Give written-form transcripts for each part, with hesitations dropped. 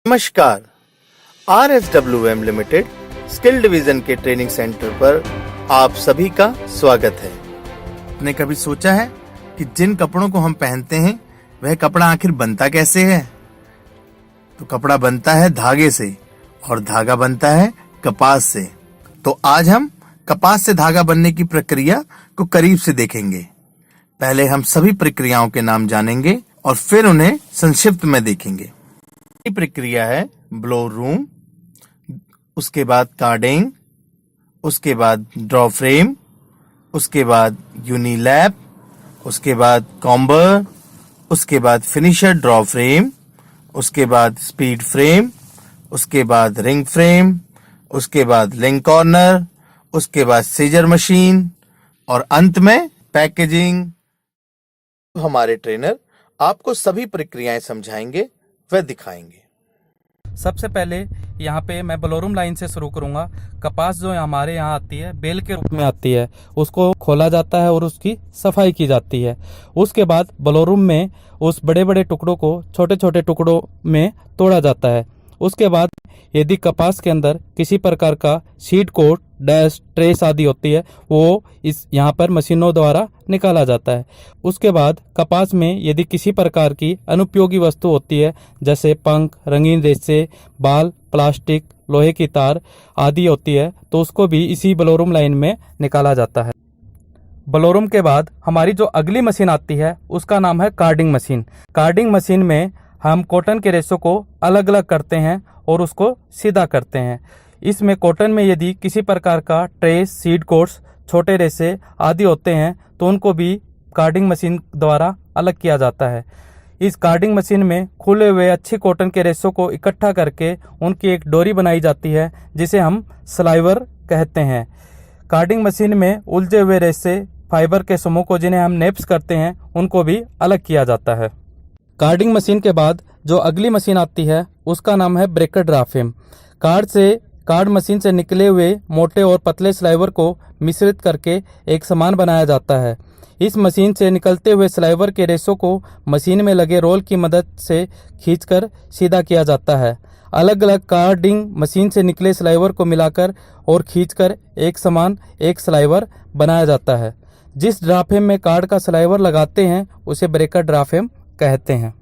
नमस्कार, RSWM limited skill division के training centre पर आप सभी का स्वागत है। आपने कभी सोचा है कि जिन कपड़ों को हम पहनते हैं वह कपड़ा आखिर बनता कैसे है? तो कपड़ा बनता है धागे से और धागा बनता है कपास से। तो आज हम कपास से धागा बनने की प्रक्रिया को करीब से देखेंगे। पहले हम सभी प्रक्रियाओं के नाम जानेंगे और फिर उन्हें संक्षिप्त में देखेंगे। पहली प्रक्रिया है ब्लो रूम, उसके बाद कार्डिंग, उसके बाद ड्रॉ फ्रेम, उसके बाद यूनिलैप, उसके बाद कॉम्बर, उसके बाद फिनिशर ड्रॉ फ्रेम, उसके बाद स्पीड फ्रेम, उसके बाद रिंग फ्रेम, उसके बाद लिंक कॉर्नर, उसके बाद सीजर मशीन और अंत में पैकेजिंग। हमारे ट्रेनर आपको सभी प्रक्रियाएं समझाएंगे व दिखाएंगे। सबसे पहले यहाँ पे मैं ब्लोरूम लाइन से शुरू करूँगा। कपास जो हमारे यहाँ आती है बेल के रूप में आती है, उसको खोला जाता है और उसकी सफाई की जाती है। उसके बाद ब्लोरूम में उस बड़े बड़े टुकड़ों को छोटे छोटे टुकड़ों में तोड़ा जाता है। उसके बाद यदि कपास के अंदर किसी प्रकार का सीड कोट, डस्ट, ट्रेस आदि होती है वो इस यहाँ पर मशीनों द्वारा निकाला जाता है। उसके बाद कपास में यदि किसी प्रकार की अनुपयोगी वस्तु होती है जैसे पंख, रंगीन रेशे, बाल, प्लास्टिक, लोहे की तार आदि होती है तो उसको भी इसी ब्लोरूम लाइन में निकाला जाता है। ब्लोरूम के बाद हमारी जो अगली मशीन आती है उसका नाम है कार्डिंग मशीन। कार्डिंग मशीन में हम कॉटन के रेशों को अलग अलग करते हैं और उसको सीधा करते हैं। इसमें कॉटन में यदि किसी प्रकार का ट्रेस, सीड कोट्स, छोटे रेशे आदि होते हैं तो उनको भी कार्डिंग मशीन द्वारा अलग किया जाता है। इस कार्डिंग मशीन में खुले हुए अच्छी कॉटन के रेशों को इकट्ठा करके उनकी एक डोरी बनाई जाती है जिसे हम स्लाइवर कहते हैं। कार्डिंग मशीन में उलझे हुए रेशे, फाइबर के समूह को जिन्हें हम नेप्स करते हैं उनको भी अलग किया जाता है। कार्डिंग मशीन के बाद जो अगली मशीन आती है उसका नाम है breaker draw frame. Card machine से निकले हुए मोटे और पतले स्लाइवर को मिश्रित करके एक सामान बनाया जाता है। इस मशीन से निकलते हुए स्लाइवर के रेशों को मशीन में लगे रोल की मदद से खींचकर सीधा किया जाता है। अलग अलग कार्डिंग मशीन से निकले स्लाइवर को मिलाकर और खींचकर एक समान एक स्लाइवर बनाया जाता है। जिस ड्रा फ्रेम में कार्ड का स्लाइवर लगाते हैं उसे ब्रेकर ड्रा फ्रेम कहते हैं।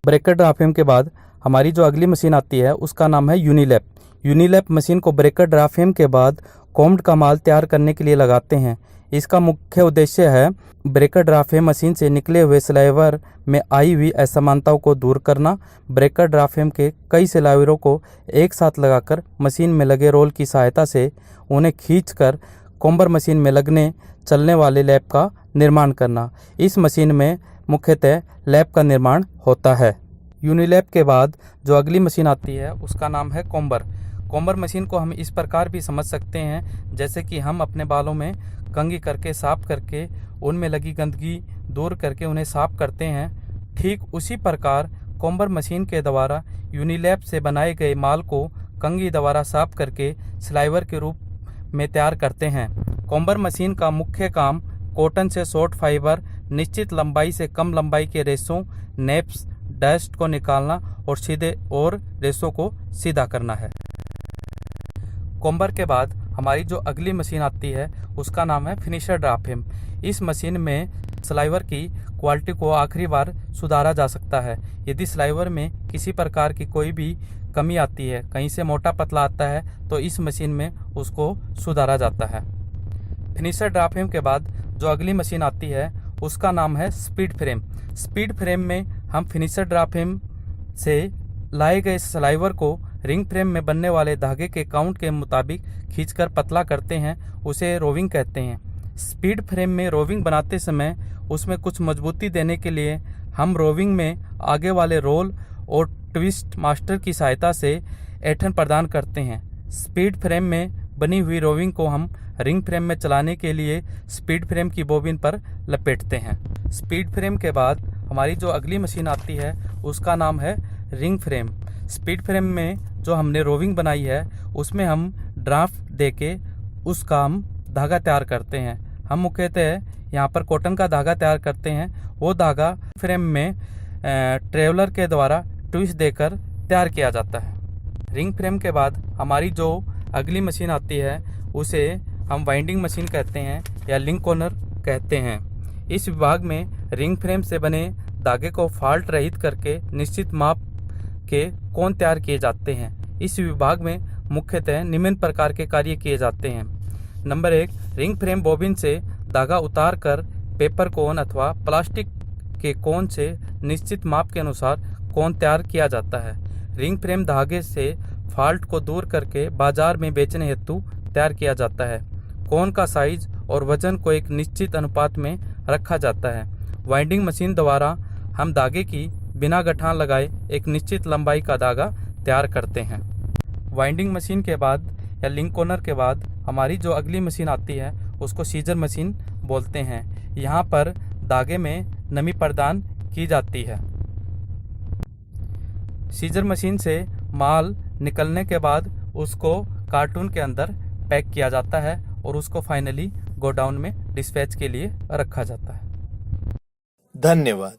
ब्रेकर ड्रा फ्रेम के बाद हमारी जो अगली मशीन आती है उसका नाम है यूनिलैप। यूनिलैप मशीन को ब्रेकर ड्रा फ्रेम के बाद कोम्ड का माल तैयार करने के लिए लगाते हैं। इसका मुख्य उद्देश्य है ब्रेकर ड्रा फ्रेम मशीन से निकले हुए स्लाइवर में आई हुई असमानताओं को दूर करना। ब्रेकर ड्रा फ्रेम के कई स्लाइवरों को एक साथ लगाकर मशीन में लगे रोल की सहायता से उन्हें खींचकर कोम्बर मशीन में लगने चलने वाले लैप का निर्माण करना। इस मशीन में मुख्यतः लैप का निर्माण होता है। यूनिलैप के बाद जो अगली मशीन आती है उसका नाम है कोम्बर। कोम्बर मशीन को हम इस प्रकार भी समझ सकते हैं जैसे कि हम अपने बालों में कंघी करके साफ करके उनमें लगी गंदगी दूर करके उन्हें साफ करते हैं। ठीक उसी प्रकार कोम्बर मशीन के द्वारा यूनिलैप से बनाए गए माल को कंघी द्वारा साफ करके स्लाइवर के रूप में तैयार करते हैं। कोम्बर मशीन का मुख्य काम कॉटन से शॉर्ट फाइबर, निश्चित लंबाई से कम लंबाई के रेशों, नेप्स, डस्ट को निकालना और सीधे और रेशों को सीधा करना है। कोम्बर के बाद हमारी जो अगली मशीन आती है उसका नाम है फिनिशर ड्रा फ्रेम। इस मशीन में स्लाइवर की क्वालिटी को आखिरी बार सुधारा जा सकता है। यदि स्लाइवर में किसी प्रकार की कोई भी कमी आती है, कहीं से मोटा पतला आता है तो इस मशीन में उसको सुधारा जाता है। फिनिशर ड्रा फ्रेम के बाद जो अगली मशीन आती है उसका नाम है स्पीड फ्रेम। स्पीड फ्रेम में हम फिनिशर ड्रा फ्रेम से लाए गए स्लाइवर को रिंग फ्रेम में बनने वाले धागे के काउंट के मुताबिक खींचकर पतला करते हैं, उसे रोविंग कहते हैं। स्पीड फ्रेम में रोविंग बनाते समय उसमें कुछ मजबूती देने के लिए हम रोविंग में आगे वाले रोल और ट्विस्ट मास्टर की सहायता से ऐंठन प्रदान करते हैं। स्पीड फ्रेम में बनी हुई रोविंग को हम रिंग फ्रेम में चलाने के लिए स्पीड फ्रेम की बोबिन पर लपेटते हैं। स्पीड फ्रेम के बाद हमारी जो अगली मशीन आती है उसका नाम है रिंग फ्रेम। स्पीड फ्रेम में जो हमने रोविंग बनाई है उसमें हम ड्राफ्ट देके उसका हम धागा तैयार करते हैं। हम मुख्यतः यहाँ पर कॉटन का धागा तैयार करते हैं। वो धागा फ्रेम में ट्रेवलर के द्वारा ट्विस्ट देकर तैयार किया जाता है। रिंग फ्रेम के बाद हमारी जो अगली मशीन आती है उसे हम वाइंडिंग मशीन कहते हैं या लिंक कॉर्नर कहते हैं। इस विभाग में रिंग फ्रेम से बने धागे को फॉल्ट रहित करके निश्चित माप के कोण तैयार किए जाते हैं। इस विभाग में मुख्यतः निम्न प्रकार के कार्य किए जाते हैं। नंबर 1, रिंग फ्रेम बोबिन से धागा उतार कर पेपर कोन अथवा प्लास्टिक के कोन से निश्चित माप के अनुसार कोन तैयार किया जाता है। रिंग फ्रेम धागे से फॉल्ट को दूर करके बाजार में बेचने हेतु तैयार किया जाता है। कोन का साइज और वजन को एक निश्चित अनुपात में रखा जाता है। वाइंडिंग मशीन द्वारा हम धागे की बिना गठान लगाए एक निश्चित लंबाई का धागा तैयार करते हैं। वाइंडिंग मशीन के बाद या लिंक कॉर्नर के बाद हमारी जो अगली मशीन आती है उसको सीजर मशीन बोलते हैं। यहाँ पर धागे में नमी प्रदान की जाती है। सीजर मशीन से माल निकलने के बाद उसको कार्टून के अंदर पैक किया जाता है और उसको फाइनली गोडाउन में डिस्पैच के लिए रखा जाता है। धन्यवाद।